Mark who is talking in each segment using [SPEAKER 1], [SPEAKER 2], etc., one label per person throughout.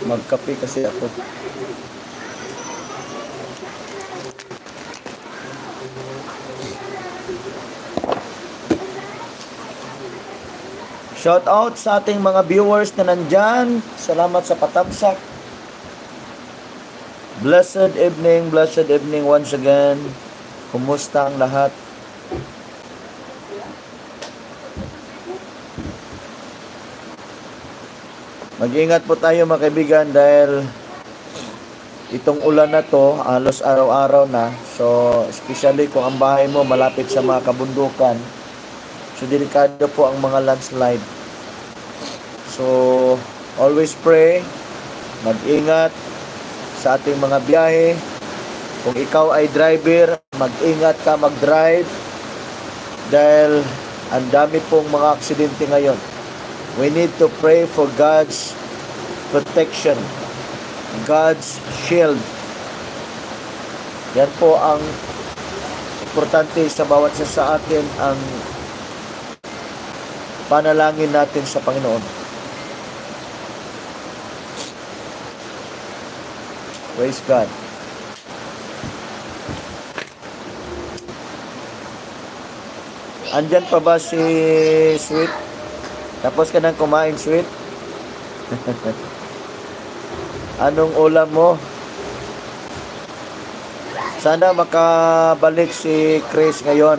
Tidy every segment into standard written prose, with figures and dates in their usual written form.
[SPEAKER 1] Magkape kasi ako. Shout out sa ating mga viewers na nandyan. Salamat sa patamsak. Blessed evening once again. Kumusta ang lahat? Mag-ingat po tayo mga kaibigan dahil itong ulan na to, halos araw-araw na. So, especially kung ang bahay mo malapit sa mga kabundukan, so delikado po ang mga landslide. So, always pray, mag-ingat sa ating mga biyahe. Kung ikaw ay driver, mag-ingat ka mag-drive dahil ang dami pong mga aksidente ngayon. We need to pray for God's protection, God's shield. Yan po ang importante sa bawat isa sa atin, ang panalangin natin sa Panginoon. Praise God. Andyan pa ba si Sweet? Tapos ka nang kumain, Sweet? Anong ulam mo? Sana makabalik si Chris ngayon.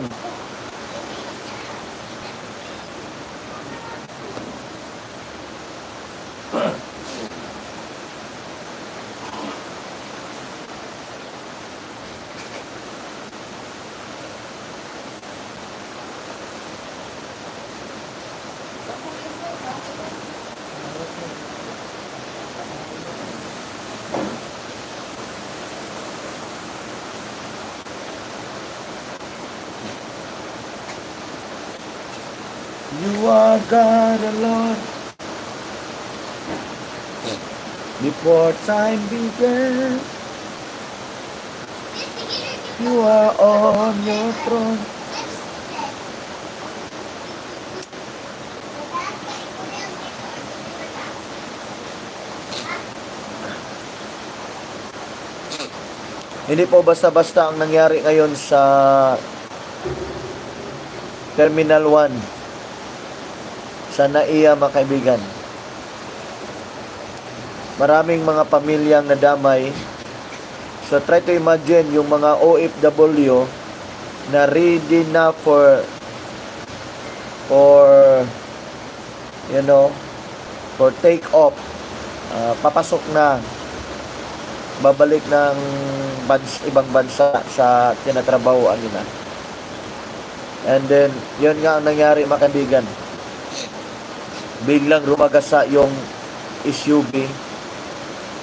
[SPEAKER 1] You are God alone. Before time began, you are on your throne. Hindi po basta-basta ang nangyari ngayon sa Terminal 1 sa NAIA, mga kaibigan. Maraming mga pamilyang nadamay. So try to imagine yung mga OFW na ready na for take off. Papasok na, babalik ng ibang bansa sa tinatrabahoan nila. And then yun nga ang nangyari, mga kaibigan. Biglang rumagasa yung SUV.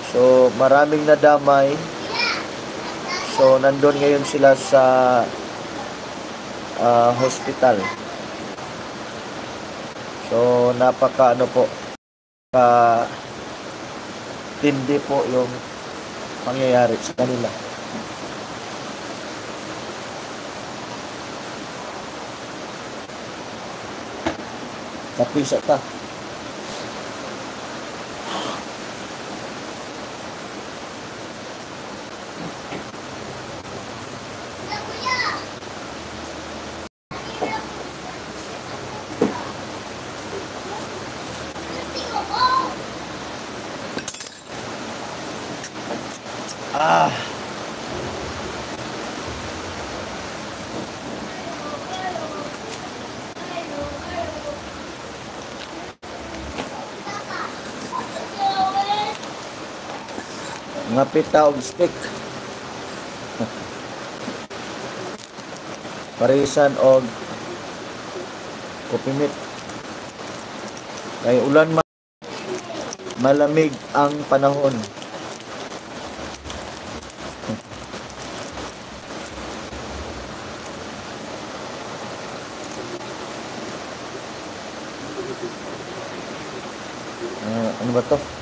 [SPEAKER 1] So, maraming nadamay. So, nandun ngayon sila sa hospital. So, tindi po yung pangyayari sa kanila. Napisa ka. Mga pita og stick. Parisan og kopimit. Kay ulan malamig ang panahon. Ano ba to?